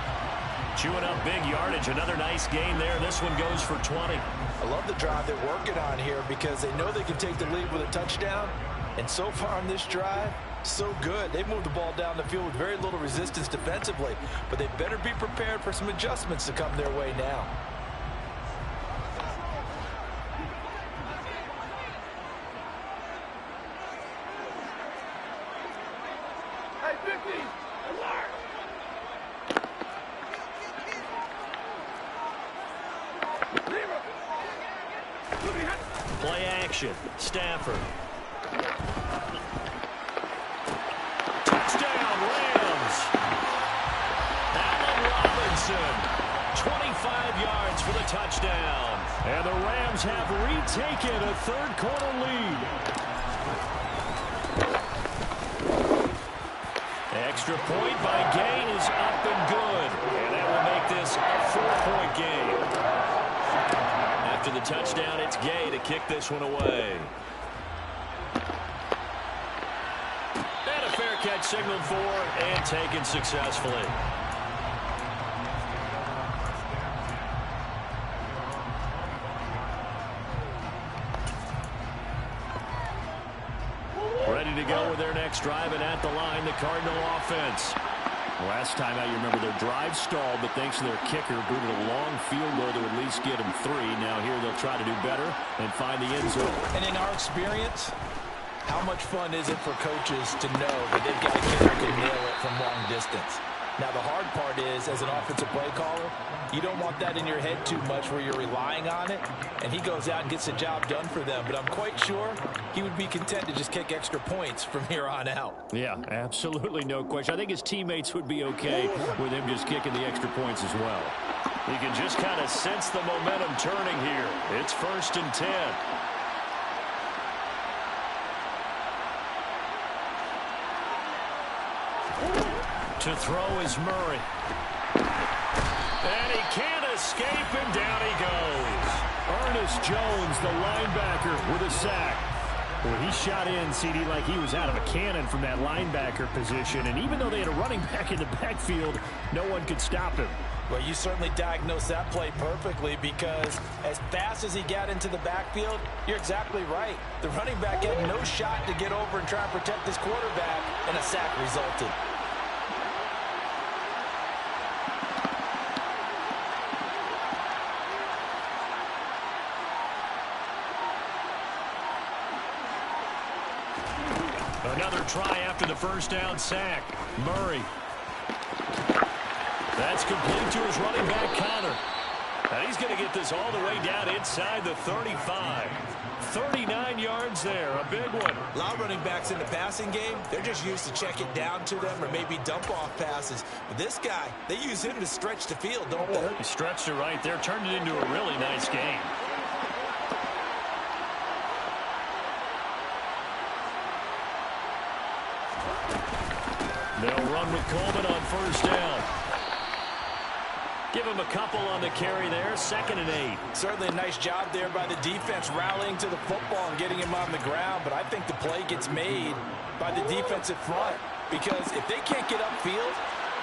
Chewing up big yardage. Another nice gain there. This one goes for 20. I love the drive they're working on here because they know they can take the lead with a touchdown. And so far on this drive, so good. They moved the ball down the field with very little resistance defensively. But they better be prepared for some adjustments to come their way now. Play action. Stafford. Touchdown, Rams. Allen Robinson. 25 yards for the touchdown. And the Rams have retaken a 3rd quarter lead. Extra point by Gain is up and good. And that will make this a 4-point game. After the touchdown, it's Gay to kick this one away. And a fair catch signaled for and taken successfully. Ready to go with their next drive, and at the line, the Cardinal offense. Last time out, you remember their drive stalled, but thanks to their kicker, booted a long field goal to at least get them 3. Now here they'll try to do better and find the end zone. And in our experience, how much fun is it for coaches to know that they've got a kicker who can nail it from long distance? Now, the hard part is, as an offensive play caller, you don't want that in your head too much where you're relying on it, and he goes out and gets the job done for them. But I'm quite sure he would be content to just kick extra points from here on out. Yeah, absolutely no question. I think his teammates would be okay with him just kicking the extra points as well. You can just kind of sense the momentum turning here. It's 1st and 10. To throw is Murray. And he can't escape, and down he goes. Ernest Jones, the linebacker, with a sack. Well, he shot in, CD, like he was out of a cannon from that linebacker position. And even though they had a running back in the backfield, no one could stop him. Well, you certainly diagnosed that play perfectly, because as fast as he got into the backfield, you're exactly right. The running back had no shot to get over and try and protect this quarterback, and a sack resulted. Another try after the first down sack. Murray. That's complete to his running back, Connor. And he's going to get this all the way down inside the 35. 39 yards there, a big one. A lot of running backs in the passing game, they're just used to check it down to them or maybe dump off passes. But this guy, they use him to stretch the field, don't they? He stretched it right there, turned it into a really nice game. They'll run with Coleman on first down. Give him a couple on the carry there, 2nd and 8. Certainly a nice job there by the defense rallying to the football and getting him on the ground, but I think the play gets made by the defensive front, because if they can't get upfield,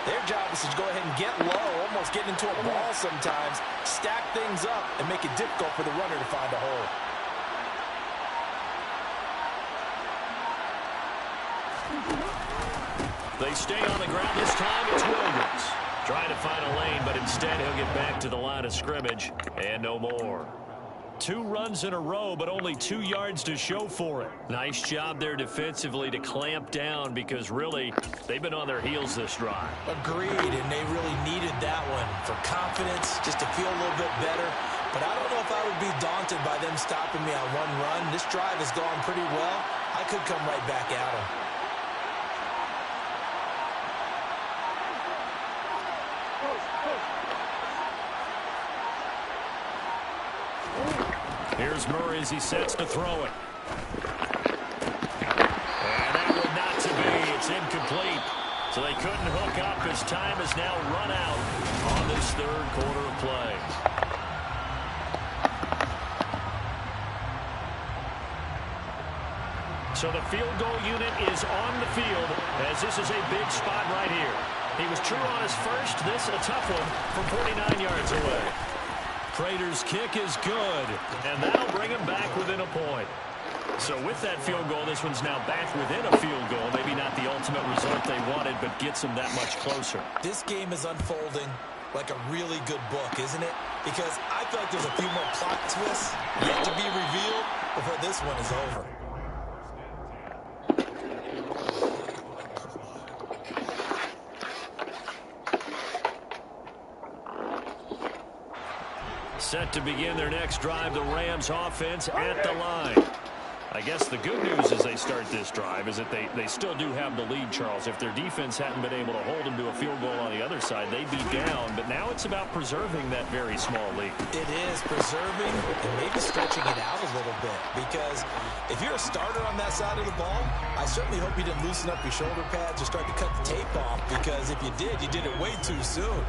their job is to go ahead and get low, almost get into a ball sometimes, stack things up, and make it difficult for the runner to find a hole. They stay on the ground this time. It's Williams. Trying to find a lane, but instead he'll get back to the line of scrimmage, and no more. 2 runs in a row, but only 2 yards to show for it. Nice job there defensively to clamp down, because really, they've been on their heels this drive. Agreed, and they really needed that one for confidence, just to feel a little bit better. But I don't know if I would be daunted by them stopping me on one run. This drive has gone pretty well. I could come right back at them. Here's Murray as he sets to throw it. And that one not to be. It's incomplete. So they couldn't hook up as time has now run out on this 3rd quarter of play. So the field goal unit is on the field, as this is a big spot right here. He was true on his first. This a tough one from 49 yards away. Prater's kick is good, and that'll bring him back within a point. So with that field goal, this one's now back within a field goal. Maybe not the ultimate result they wanted, but gets them that much closer. This game is unfolding like a really good book, isn't it? Because I feel like there's a few more plot twists yet to be revealed before this one is over. Set to begin their next drive, the Rams offense at the line. I guess the good news as they start this drive is that they still do have the lead, Charles. If their defense hadn't been able to hold them to a field goal on the other side, they'd be down. But now it's about preserving that very small lead. It is preserving and maybe stretching it out a little bit. Because if you're a starter on that side of the ball, I certainly hope you didn't loosen up your shoulder pads or start to cut the tape off. Because if you did it way too soon.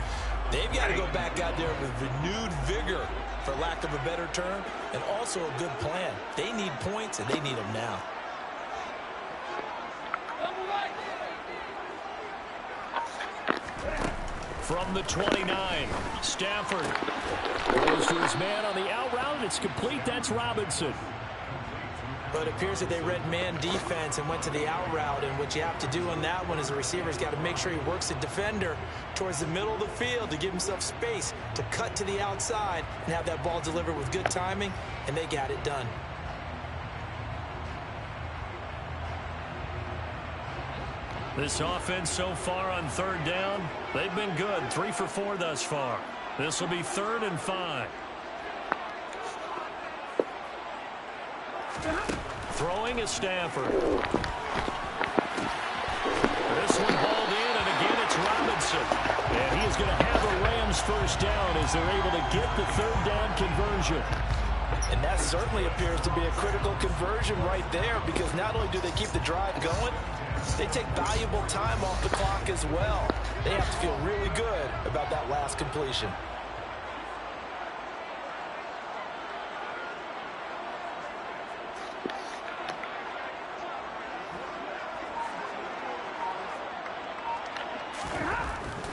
They've got to go back out there with renewed vigor, for lack of a better term, and also a good plan. They need points, and they need them now. From the 29, Stafford goes to his man on the out route. It's complete. That's Robinson. But it appears that they read man defense and went to the out route, and what you have to do on that one is the receiver's got to make sure he works the defender towards the middle of the field to give himself space to cut to the outside and have that ball delivered with good timing, and they got it done. This offense so far on third down, they've been good. 3 for 4 thus far. This will be 3rd and 5. Throwing is Stafford. This one hauled in, and again it's Robinson. And he is going to have a Rams first down as they're able to get the 3rd down conversion. And that certainly appears to be a critical conversion right there, because not only do they keep the drive going, they take valuable time off the clock as well. They have to feel really good about that last completion.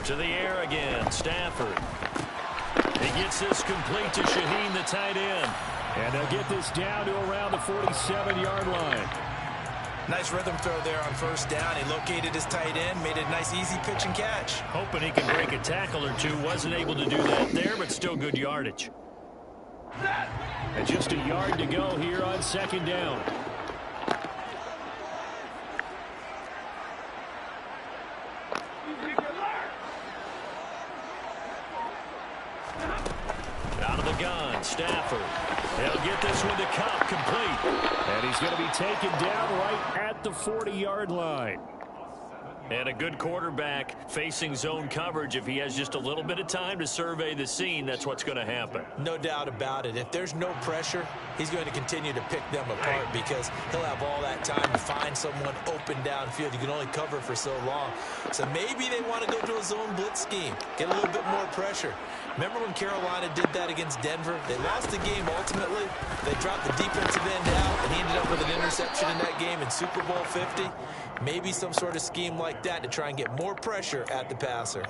To the air again, Stafford. He gets this complete to Shaheen, the tight end. And they'll get this down to around the 47-yard line. Nice rhythm throw there on first down. He located his tight end, made it a nice easy pitch and catch. Hoping he can break a tackle or two. Wasn't able to do that there, but still good yardage. And just a yard to go here on 2nd down. Out of the gun, Stafford. They'll get this one to Kupp, complete. And he's going to be taken down right at the 40-yard line. And a good quarterback facing zone coverage. If he has just a little bit of time to survey the scene, that's what's going to happen. No doubt about it. If there's no pressure, he's going to continue to pick them apart because he'll have all that time to find someone open downfield. You can only cover for so long. So maybe they want to go to a zone blitz scheme, get a little bit more pressure. Remember when Carolina did that against Denver? They lost the game ultimately. They dropped the defensive end out, and he ended up with an interception in that game in Super Bowl 50. Maybe some sort of scheme like that to try and get more pressure at the passer.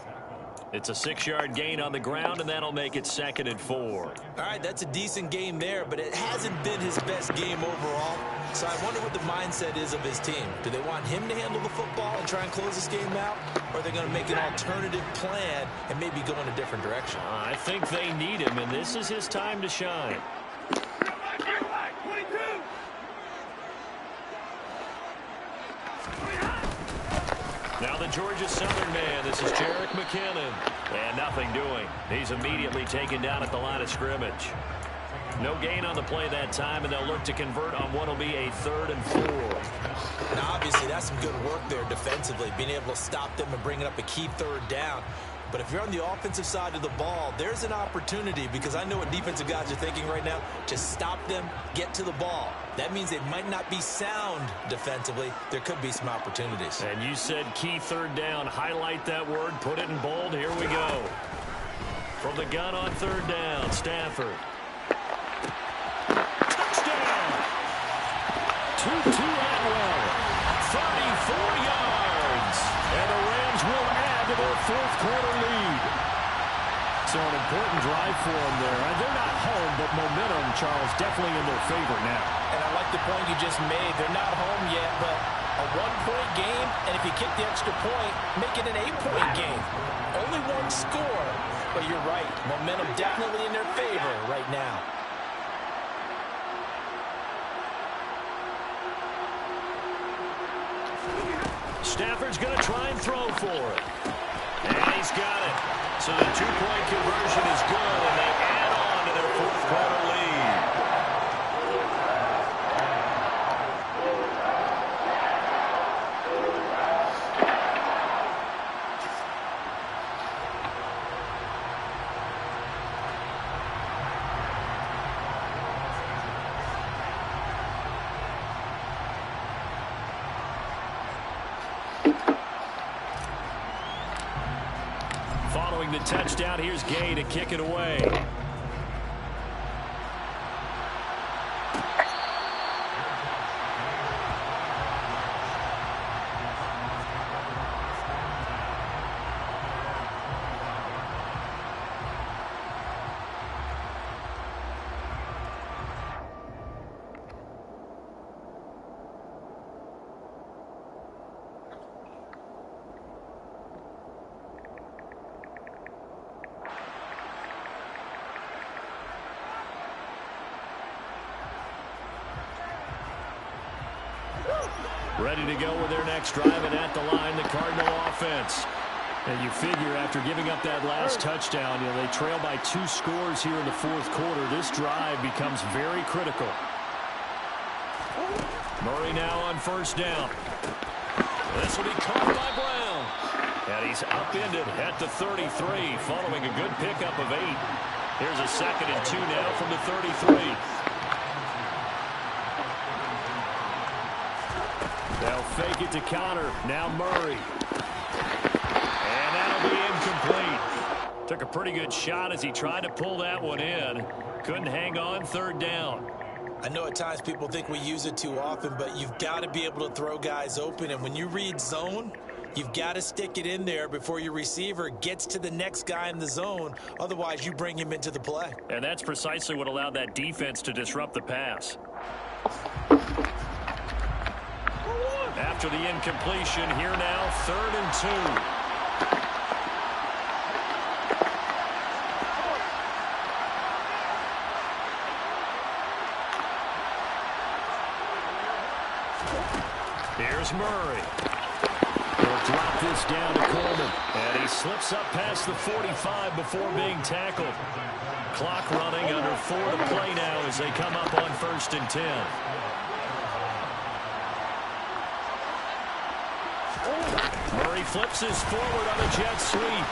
It's a 6-yard gain on the ground, and that'll make it 2nd and 4. All right, that's a decent game there, but it hasn't been his best game overall. So I wonder what the mindset is of his team. Do they want him to handle the football and try and close this game out? Or are they going to make an alternative plan and maybe go in a different direction? I think they need him, and this is his time to shine. Now the Georgia Southern man, this is Jerick McKinnon. And nothing doing. He's immediately taken down at the line of scrimmage. No gain on the play that time, and they'll look to convert on what will be a 3rd and 4. Now, obviously, that's some good work there defensively, being able to stop them and bringing up a key 3rd down. But if you're on the offensive side of the ball, there's an opportunity, because I know what defensive guys are thinking right now. Just stop them, get to the ball. That means they might not be sound defensively. There could be some opportunities. And you said key 3rd down. Highlight that word, put it in bold. Here we go. From the gun on 3rd down, Stafford. Touchdown! Tutu Atwell, 34 yards. And the Rams will add to their 4th quarter lead. So an important drive for them there. They're not home, but momentum, Charles, definitely in their favor now. And I like the point you just made. They're not home yet, but a 1-point game, and if you kick the extra point, make it an 8-point game. Only 1 score, but you're right. Momentum definitely in their favor right now. Stafford's going to try and throw for it. And he's got it. So the 2-point conversion is good, and they add on to their 4th quarter lead. Following the touchdown, here's Gay to kick it away. Ready to go with their next drive, and at the line, the Cardinal offense. And you figure after giving up that last touchdown, they trail by 2 scores here in the fourth quarter. This drive becomes very critical. Murray now on first down. This will be caught by Brown. And he's upended at the 33, following a good pickup of 8. Here's a 2nd and 2 now from the 33. They'll fake it to Connor. Now Murray. And that'll be incomplete. Took a pretty good shot as he tried to pull that one in. Couldn't hang on 3rd down. I know at times people think we use it too often, but you've got to be able to throw guys open. And when you read zone, you've got to stick it in there before your receiver gets to the next guy in the zone. Otherwise, you bring him into the play. And that's precisely what allowed that defense to disrupt the pass. After the incompletion, here now, 3rd and 2. Here's Murray. He'll drop this down to Coleman. And he slips up past the 45 before being tackled. Clock running, under 4 to play now as they come up on 1st and 10. Murray flips this forward on a jet sweep.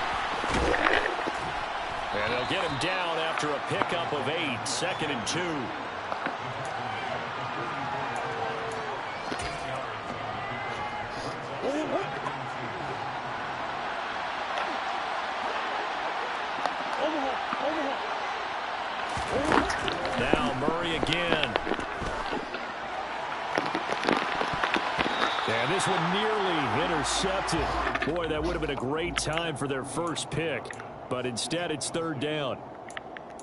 And they'll get him down after a pickup of 8, 2nd and 2. Now Murray again. And this one nearly intercepted. Boy, that would have been a great time for their first pick. But instead, it's 3rd down.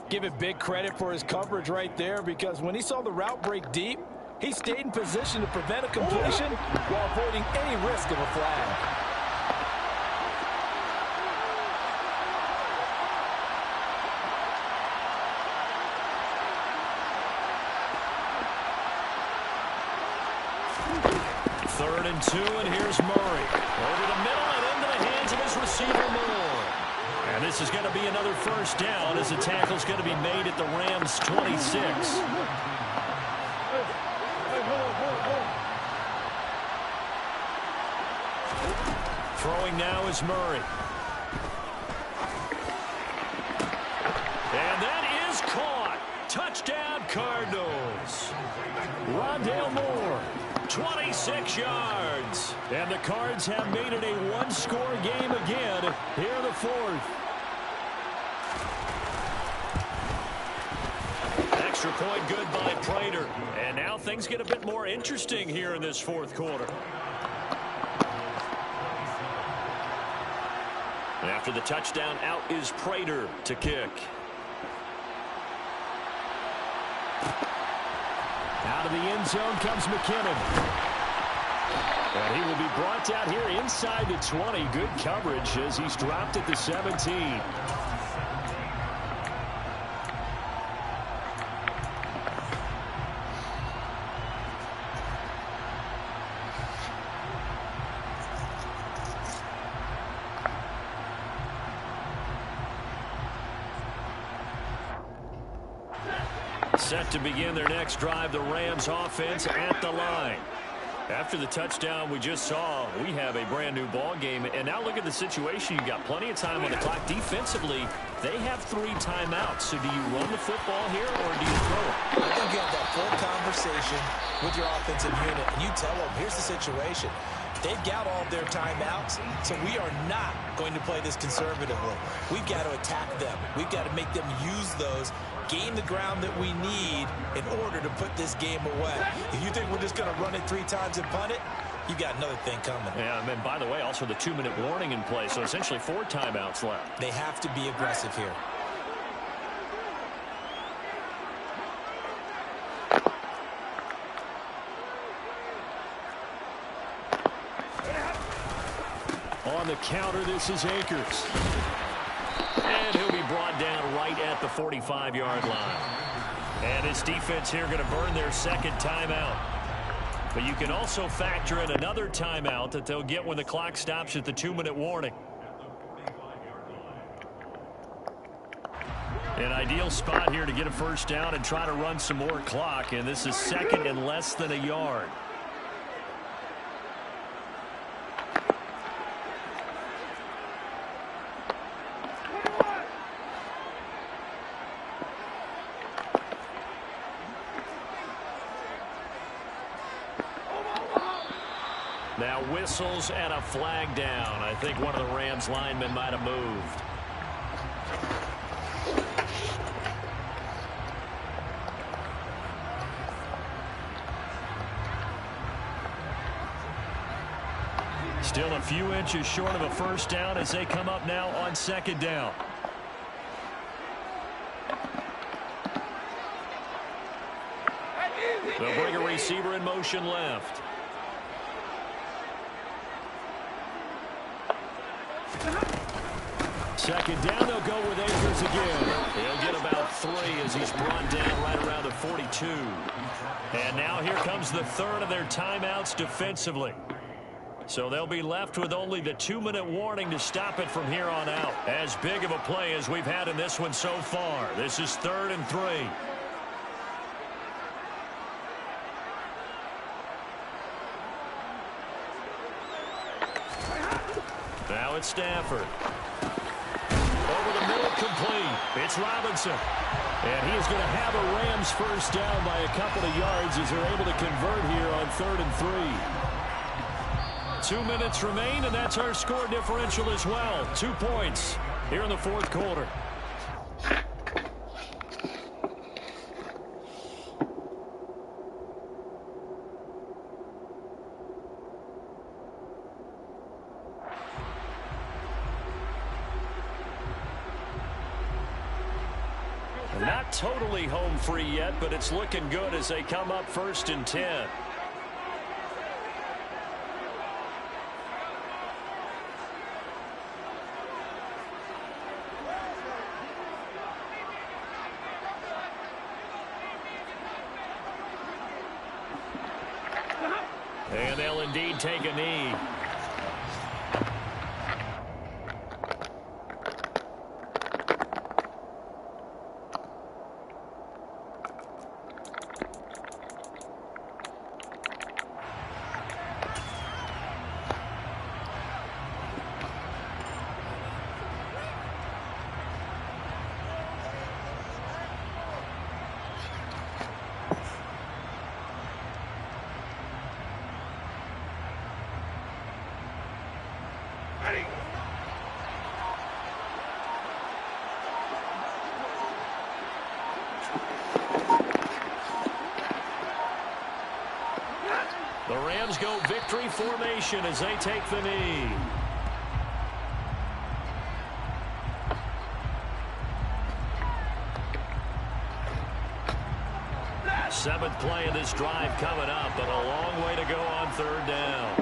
Give it big credit for his coverage right there, because when he saw the route break deep, he stayed in position to prevent a completion while avoiding any risk of a flag. Third and 2, and here's Murray. Over the middle and into the hands of his receiver, Moore. And this is going to be another 1st down as the tackle's going to be made at the Rams' 26. Throwing now is Murray. And that is caught. Touchdown, Cardinals. Rondale Moore. 26 yards. And the Cards have made it a 1-score game again here in the 4th. Extra point good by Prater. And now things get a bit more interesting here in this 4th quarter. And after the touchdown, out is Prater to kick. Out of the end zone comes McKinnon. And he will be brought down here inside the 20. Good coverage as he's dropped at the 17. Set to begin their next drive, the Rams offense at the line. After the touchdown we just saw, we have a brand new ball game. And now look at the situation. You've got plenty of time on the clock. Defensively, they have 3 timeouts. So do you run the football here or do you throw it? I think you have that full conversation with your offensive unit. And you tell them, here's the situation. They've got all of their timeouts, so we are not going to play this conservatively. We've got to attack them. We've got to make them use those, gain the ground that we need in order to put this game away. If you think we're just going to run it 3 times and punt it, you got another thing coming. Yeah, and then, by the way, also the 2-minute warning in play, so essentially 4 timeouts left. They have to be aggressive here. On the counter, this is Akers. And he'll be brought down right at the 45-yard line. And his defense here going to burn their 2nd timeout. But you can also factor in another timeout that they'll get when the clock stops at the 2-minute warning. An ideal spot here to get a first down and try to run some more clock, and this is second and less than a yard. Now whistles and a flag down. I think one of the Rams linemen might have moved. Still a few inches short of a first down as they come up now on second down. They'll bring a receiver in motion left. Second down, they'll go with Akers again. He'll get about 3 as he's brought down right around the 42. And now here comes the third of their timeouts defensively. So they'll be left with only the 2-minute warning to stop it from here on out. As big of a play as we've had in this one so far. This is 3rd and 3. Now it's Stafford. Over the middle, complete. It's Robinson. And he is going to have a Rams first down by a couple of yards as they're able to convert here on 3rd and 3. 2 minutes remain, and that's our score differential as well. 2 points here in the 4th quarter. Not totally home free yet, but it's looking good as they come up 1st and 10. And they'll indeed take a knee. The Rams go victory formation as they take the knee. Seventh play of this drive coming up, but a long way to go on 3rd down.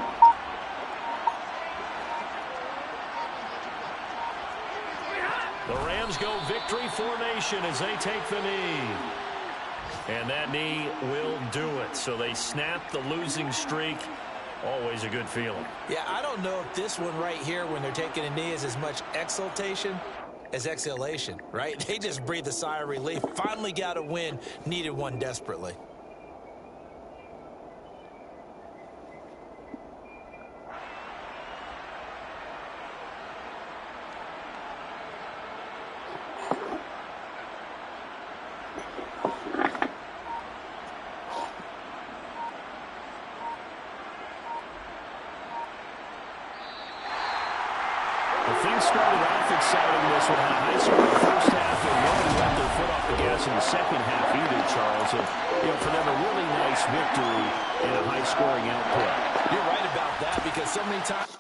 The Rams go victory formation as they take the knee. And that knee will do it. So they snap the losing streak. Always a good feeling. Yeah, I don't know if this one right here when they're taking a knee is as much exultation as exhalation, right? They just breathe a sigh of relief. Finally got a win. Needed one desperately. Things started off exciting this one. A high score in the first half, and nobody let their foot off the gas in the second half either, Charles. And, for them, a really nice victory in a high-scoring output. You're right about that because so many times...